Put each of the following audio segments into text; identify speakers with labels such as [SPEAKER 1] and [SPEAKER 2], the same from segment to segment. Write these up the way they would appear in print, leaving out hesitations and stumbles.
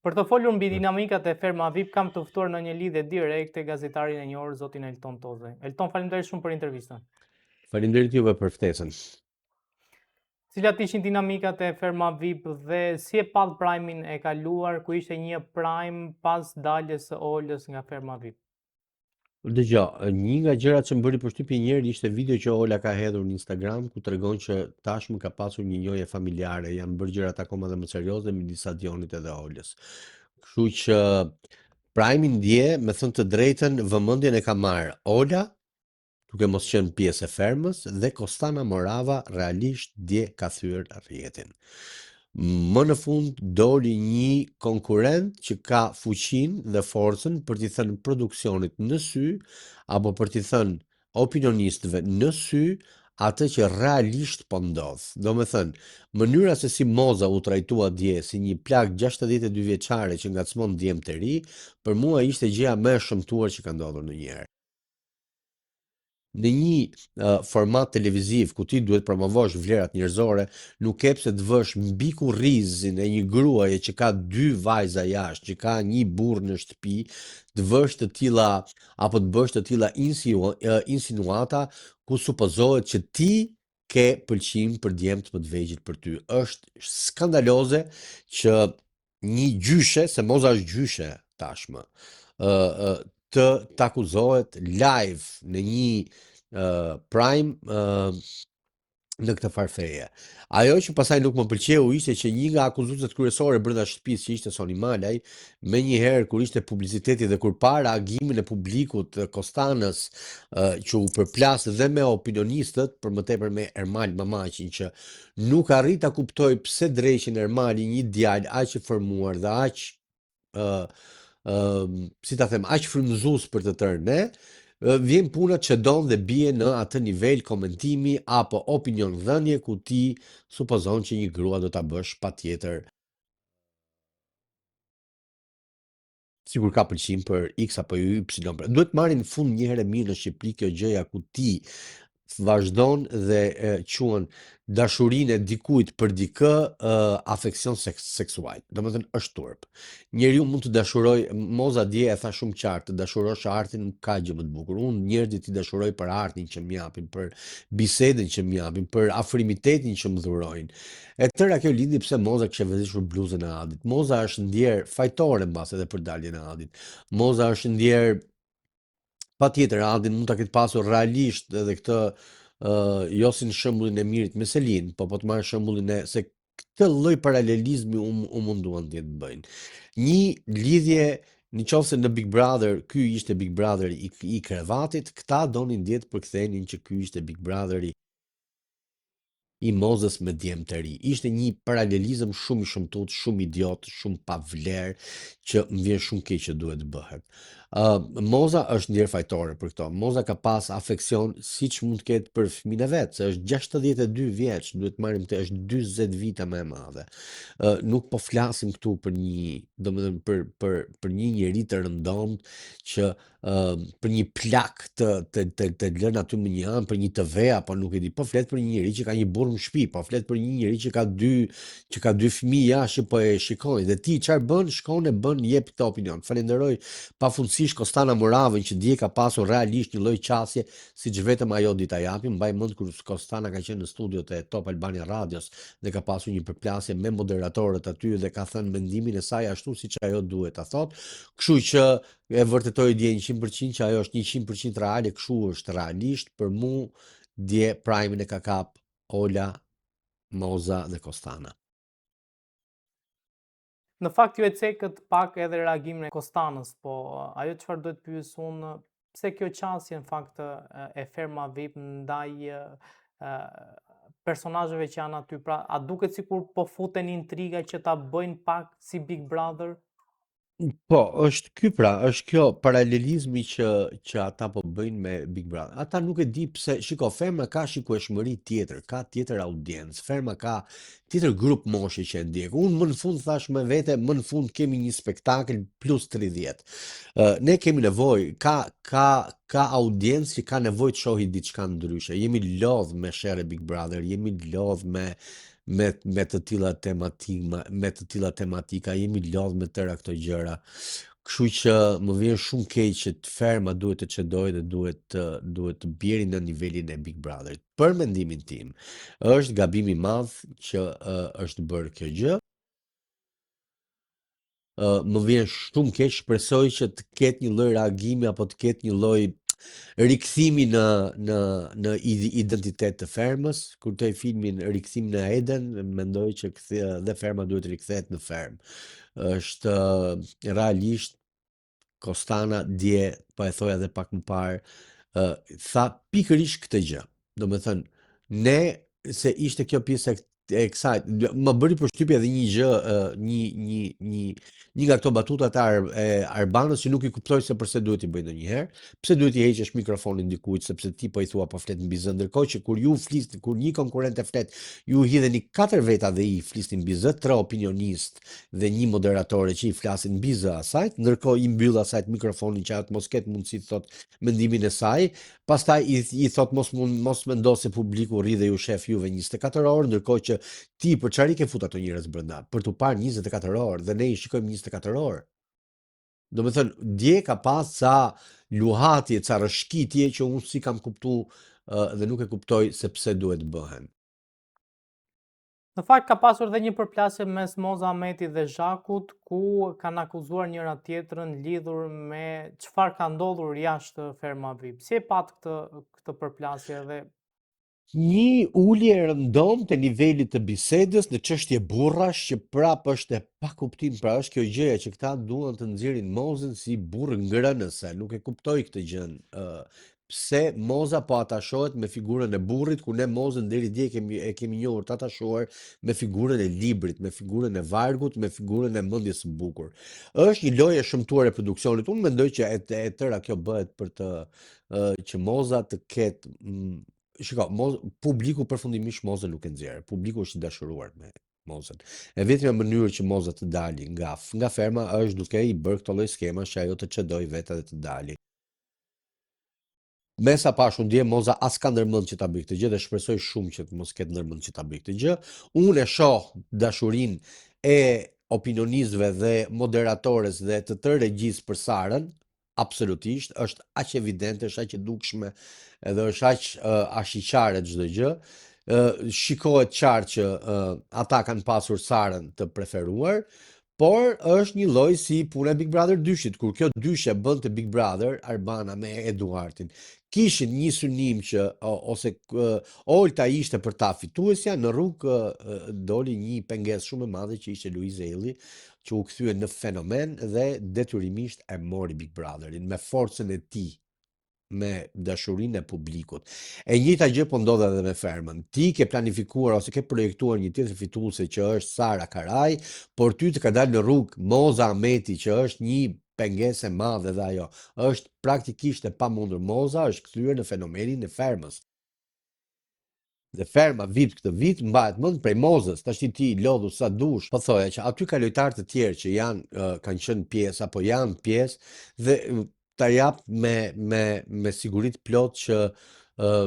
[SPEAKER 1] Për të folur mbi dinamikat e Ferma VIP, kam të ftuar në një lidhje direkte gazetarin e njohur zotin Elton Tozaj. Elton, faleminderit shumë për intervistën.
[SPEAKER 2] Faleminderit juve për ftesën.
[SPEAKER 1] Cilat ishin dinamikat e Ferma VIP dhe si e path Prime-in e kaluar, ku ishte një Prime pas daljes së Olës nga Ferma VIP?
[SPEAKER 2] Dëgjoj, një nga gjërat që më bëri përshtypje një herë ishte video që Ola ka hedhur në Instagram ku tregon që tashmë ka pasur një njohje familjare, janë bërë gjërat akoma dhe më serioze midis Adionit edhe Olës. Kështu që Prime ndje, me thënë të drejtën, vëmendjen e ka marrë Ola, duke mos qenë pjesë e Fermës, dhe Kostana Morava realisht dje ka thyer rrjetin. Më në fund doli një konkurent që ka fuqinë dhe forcën për t'i thënë produksionit në sy, apo për t'i thënë opinionistëve në sy, atë që realisht po ndodh. Do me thënë, mënyra se si Moza u trajtua dje si një plak 62 vjeçare që ngacmon djemë të ri, për mua ishte gjëja më e shëmtuar që ka ndodhur ndonjëherë. Në një format televiziv ku ti duhet promovosh vlerat njerëzore, nuk ke pse të vësh mbi kurrizin e një gruaje që ka 2 vajza jashtë, që ka një burr në shtëpi, të vësh të tilla apo të bësh të tilla insinuata ku supozohet që ti ke pëlqim për djemt më të vegjël për ty. Është skandaloze që një gjyshe, se Moza është gjyshe tashmë, të takuzohet live në një Prime në këtë farfeje. Ajo që pasaj nuk më pëlqeu ishte që një nga akuzuesit kryesore brenda shtëpisë, që ishte Soni Malaj, me njëherë kur ishte publiciteti dhe kur para agimin e publikut të Kostanës, që u përplas dhe me opinionistët, për më tepër me Ermal Mamaqin, që nuk arrit ta kuptoj pse dreqin Ermali, një djalë aq i formuar dhe aq si ta them, aq frymëzues për të tërë ne, vjen puna që don dhe bie në atë nivel komentimi apo opinion dhënje ku ti supozon që një grua do ta bësh patjetër sigur ka pëlqim për X apo Y. Duhet marrin në fund një herë mirë në Shqipëri kjo gjëja ku ti vazhdon dhe quhen dashurinë e dikujt për dikë afeksion seksual. Domethënë është turp. Njeriu mund të dashuroj, Moza dje e tha shumë qartë, të dashurosh artin nuk ka gjë më të bukur. Unë njerëzit i dashuroj për artin që më japin, për bisedën që më japin, për afrimitetin që më dhurojnë. E tëra kjo lindi pse Moza kishte vëzhguar bluzën e Adit. Moza është ndjer fajtore mbas edhe për daljen e Adit. Moza është ndjer patjetër, Adin mund ta ketë pasur realisht edhe këtë jo si në shembullin e Mirit me Selin, po të marrë shembullin e se këtë lloj paralelizmi u munduan të bëjnë. Një lidhje në qoftë se në Big Brother, ky ishte Big Brother i krevatit, këta donin djetë përkthenin që ky ishte Big Brother i Mozës me djemë të ri. Ishte një paralelizëm shumë i shëmtut, shumë idiot, shumë pa vlerë, që më vjen shumë keq që duhet bëhet. Moza është ndjer fajtore për këto. Moza ka pas afeksion siç mund të ketë për fëmijën e vet, se është 62 vjeç, duhet marrim të është 40 vite më e madhe. Nuk po flasim këtu për një, domethënë për një njerëz të rëndomt që për një plak të lënë aty me një anë, për një TV apo nuk e di, po flet për një njerëz që ka një burr në shtëpi, po flet për një njerëz që ka dy fëmijë jashtë, po e shikojnë. Dhe ti çfarë bën? Shkon e bën, jep këtë opinion. Falenderoj pafundësisht Kostana Moravën që dje ka pasur realisht një lloj qasje, siç vetëm ajo di ta japi. Mbaj mend kur Kostana ka qenë në studiot e Top Albania Radios dhe ka pasur një përplasje me moderatorët aty dhe ka thënë mendimin e saj ashtu siç ajo duhet ta thotë. Kështu që e vërtetoj dje 100% që ajo është 100% reale, kështu është realisht. Për mu dje Prime-in e ka kap Ola, Moza dhe Kostana.
[SPEAKER 1] Në fakt ju e cekët pak edhe reagimin e Kostanës, po ajo çfarë duhet pyes unë, pse kjo qasje në fakt e Ferma VIP ndaj personazheve që janë aty, pra a duket sikur po futen intriga që ta bëjnë pak si Big Brother?
[SPEAKER 2] Po, është ky pra, është kjo paralelizmi që ata po bëjnë me Big Brother. Ata nuk e di pse, shiko, Ferma ka shikueshmëri tjetër, ka tjetër audiencë, Ferma ka tjetër grup moshe që e ndjek. Unë më në fund thash me vete, më në fund kemi një spektakël plus 30. Ne kemi nevojë, ka audiencë që ka nevojë të shohë diçka ndryshe. Jemi lodh me shere Big Brother, jemi lodh me me të tilla tematika, jemi lodh me tëra këto gjëra. Kështu që më vjen shumë keq që të ferma duhet të çedojë dhe duhet të bjeri në nivelin e Big Brotherit. Për mendimin tim, është gabim i madh që është bërë kjo gjë. Më vjen shumë keq, shpresoj që të ketë një lloj reagimi apo të ketë një lloj rikthimi në identitet të fermës. Kujtoj filmin Rikthimi në Eden, mendoj që dhe ferma duhet rikthehet në fermë. Është realisht Kostana dje, po e thoja edhe pak më parë, tha pikërisht këtë gjë. Do me thënë, ne, se ishte kjo pjesë e kësaj, më bëri përshtypje edhe një gjë, një nga këto batutat e Arbanës që nuk i kuptoj se përse duhet i bëj ndonjëherë, pse duhet i heqësh mikrofonin dikujt, sepse ti po i thua po flet mbi zë, ndërkohë që kur një konkurrent e flet, ju hidheni 4 veta dhe i flisnin mbi zë, 3 opinionist dhe një moderatore që i flasin mbi zë asajt, ndërkohë i mbyll asajt mikrofonin që atë mos ketë mundësi të thot mendimin e saj, pastaj i thot mos mendo se publiku rri dhe ju shef juve 24 orë, ndërkohë që ti për çfarë i ke fut ato njerëz brenda? Për tu parë 24 orë dhe ne i shikojmë 24 orë. Do me thënë, dje ka pas ca luhatje, ca rëshkitje që unë si kam kuptu dhe nuk e kuptoj se pse duhet bëhen.
[SPEAKER 1] Në fakt ka pasur dhe një përplasje mes Moza Ahmetit dhe Zhakut, ku kanë akuzuar njëra tjetrën lidhur me çfarë ka ndodhur jashtë ferma VIP. Si e pat këtë përplasje dhe
[SPEAKER 2] Një ulje rëndom të nivelit të bisedës në çështje burrash që prap është e pa kuptim, pra është kjo gjëja që këta duan të nxjerrin Mozën si burr ngrënëse, nuk e kuptoj këtë gjën. Pse Moza po atashohet me figurën e burrit, ku ne Mozën deri dje e kemi njohur të atashuar me figurën e librit, me figurën e vargut, me figurën e mendjes së bukur. Është një lojë e shëmtuar e produksionit. Unë mendoj që e tëra kjo bëhet për të që Moza të ketë shiko, publiku përfundimisht Mozën nuk e nxjerr. Publiku është i dashuruar me Mozën. E vetmja mënyrë që Moza të dali nga ferma është duke i bërë këto lloj skemash që ajo të çedoj vetë dhe të dali. Me sa pash unë dje Moza as ka ndërmend që ta bëj këtë gjë dhe shpresoj shumë që të mos ketë ndërmend që ta bëj këtë gjë. Unë e shoh dashurinë e opinionistëve dhe moderatores dhe të tërë regjisë për Sarën, absolutisht, është aq evidente, është aq e dukshme, edhe është aq ashiqare çdo gjë. Shikohet qartë që ata kanë pasur Sarën të preferuar, por është një lloj si puna e Big Brother 2-shit, kur kjo 2-shë bënte Big Brother, Arbana me Eduardin, kishin një synim që ose Olta ishte për ta fituesja, në rrugë doli një pengesë shumë e madhe që ishte Luiz Elli, që u kthye në fenomen dhe detyrimisht e mori Big Brotherin me forcën e tij, me dashurinë e publikut. E njëjta gjë po ndodh edhe me fermën. Ti ke planifikuar ose ke projektuar një tjetër fituese që është Sara Karaj, por ty të ka dalë në rrugë Moza Ahmeti që është një pengesë e madhe dhe ajo është praktikisht e pamundur. Moza është kthyer në fenomenin e fermës. Dhe ferma vit këtë vit mbahet mend prej Mozës, tash ti lodhu sa dush. Po thoya që aty ka lojtarë të tjerë që kanë qenë pjesë apo janë pjesë dhe ta jap me siguri të plot që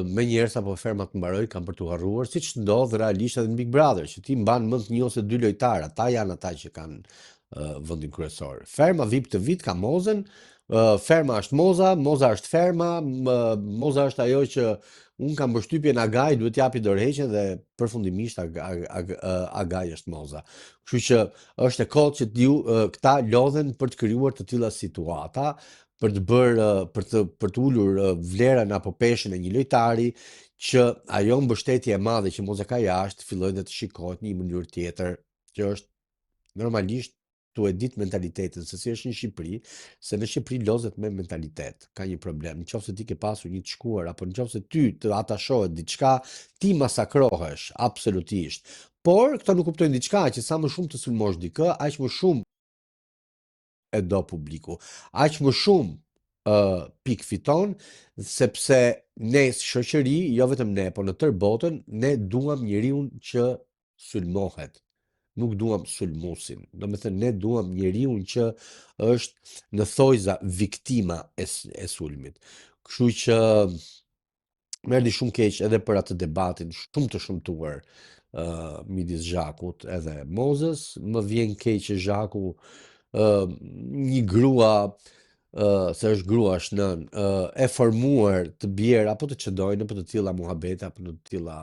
[SPEAKER 2] me njerëz apo ferma të mbaroj kanë për të harruar, siç ndodh realisht edhe në Big Brother, që ti mban mend një ose dy lojtarë, ata janë ata që kanë vendin kryesor. Ferma VIP të vit ka Mozën, ferma është Moza, Moza është ferma, Moza është ajo që unë kam përshtypjen Agaj duhet japi dorëheqjen dhe përfundimisht Agaj është Moza. Kështu që është e kohë që këta lodhen për të krijuar të tilla situata, për të bërë për të ulur vlerën apo peshën e një lojtari që ajo mbështetje e madhe që Moza ka jashtë fillojë dhe të shikohet në një mënyrë tjetër, që është normalisht tu e ditë mentalitetin, se si është në Shqipëri, se në Shqipëri lozet me mentalitet, ka një problem. Në qoftë se ti ke pasur një të shkuar, apo në qoftë se ty të atashohet diçka, ti masakrohesh, absolutisht. Por, këto nuk kuptojnë diçka, që sa më shumë të sulmosh dikë, aq më shumë e do publiku. Aq më shumë pik fiton, sepse ne si shoqëri, jo vetëm ne, por në tërë botën, ne duam njeriu që sulmohet. Nuk duam sulmusin. Do me thënë, ne duam njeriu që është në thojza viktima e sulmit. Kështu që më erdhi shumë keq edhe për atë debatin, shumë të shëmtuar midis Zhakut edhe Mozës. Më vjen keq që Zhaku një grua se është grua është nën, e formuar të bjerë apo të çdojnë apo të tilla muhabete apo të tilla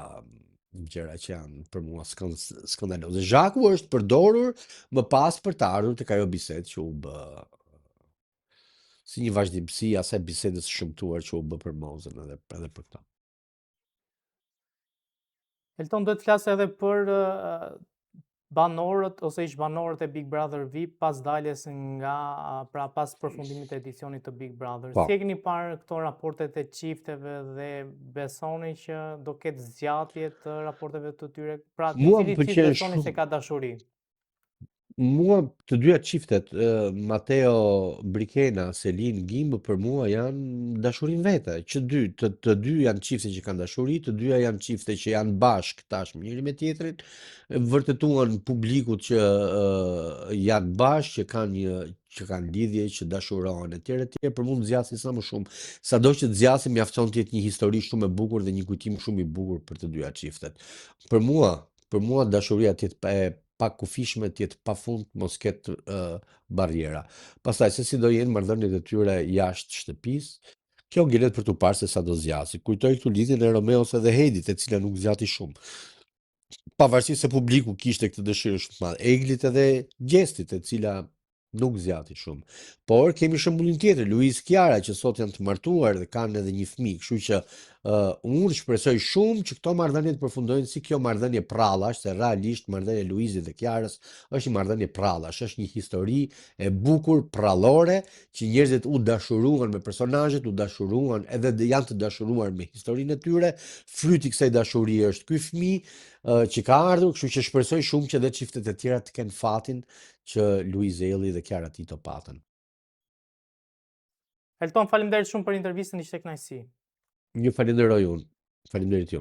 [SPEAKER 2] gjëra që janë për mua skandaloze. Zhaku është përdorur më pas për të ardhur tek ajo bisedë që u bë si një vazhdimsi asaj bisedës së shëmtuar që u bë për Mozën edhe për këtë.
[SPEAKER 1] Elton duhet flasë edhe për banorët ose ish-banorët e Big Brother VIP pas daljes pra pas përfundimit të edicionit të Big Brother.
[SPEAKER 2] Po.
[SPEAKER 1] Si e keni parë këto raportet e çifteve dhe besoni që do ketë zgjatje të raporteve të tyre? Pra,
[SPEAKER 2] Mua
[SPEAKER 1] cili
[SPEAKER 2] më
[SPEAKER 1] çift
[SPEAKER 2] pëlqen
[SPEAKER 1] besoni se
[SPEAKER 2] shumë.
[SPEAKER 1] ka dashuri?
[SPEAKER 2] Mua të dyja çiftet, Matteo Brikena, Selin Gimb, për mua janë dashurin vete. Të dy janë çifte që kanë dashuri, të dyja janë çifte që janë bashkë tashmë njëri me tjetrin, vërtetuan publikut që janë bashkë, që kanë lidhje, që dashurohen etj etj. Për mua zgjasin sa më shumë. Sado që të zgjasin mjafton të jetë një histori shumë e bukur dhe një kujtim shumë i bukur për të dyja çiftet. Për mua dashuria të jetë e pakufishme, të jetë pafund, mos ketë barriera. Pastaj se si do jenë marrëdhëniet e tyre jashtë shtëpisë, kjo ngjelet për tu parë se sa do zgjasi. Kujtoj këtu lidhjen e Romeos edhe Hedit, e cila nuk zgjati shumë. Pavarësisht se publiku kishte këtë dëshirë shumë të madhe. Eglit edhe Gjestit, e cila nuk zgjati shumë. Por kemi shembullin tjetër, Luiz Kiara, që sot janë të martuar dhe kanë edhe një fëmijë, kështu që unë shpresoj shumë që këto marrëdhënie të përfundojnë si kjo marrëdhënie prallash, se realisht marrëdhënia e Luizit dhe Kiarës është një marrëdhënie prallash, është një histori e bukur prallore që njerëzit u dashuruan me personazhet, u dashuruan edhe janë të dashuruar me historinë e tyre. Fryti i kësaj dashurie është ky fëmijë që ka ardhur, kështu që shpresoj shumë që edhe çiftet e tjera të kenë fatin që Luiz Elli dhe Kiara Tito patën.
[SPEAKER 1] Elton, faleminderit shumë për intervistën, ishte kënaqësi.
[SPEAKER 2] Ju falenderoj unë. Faleminderit ju.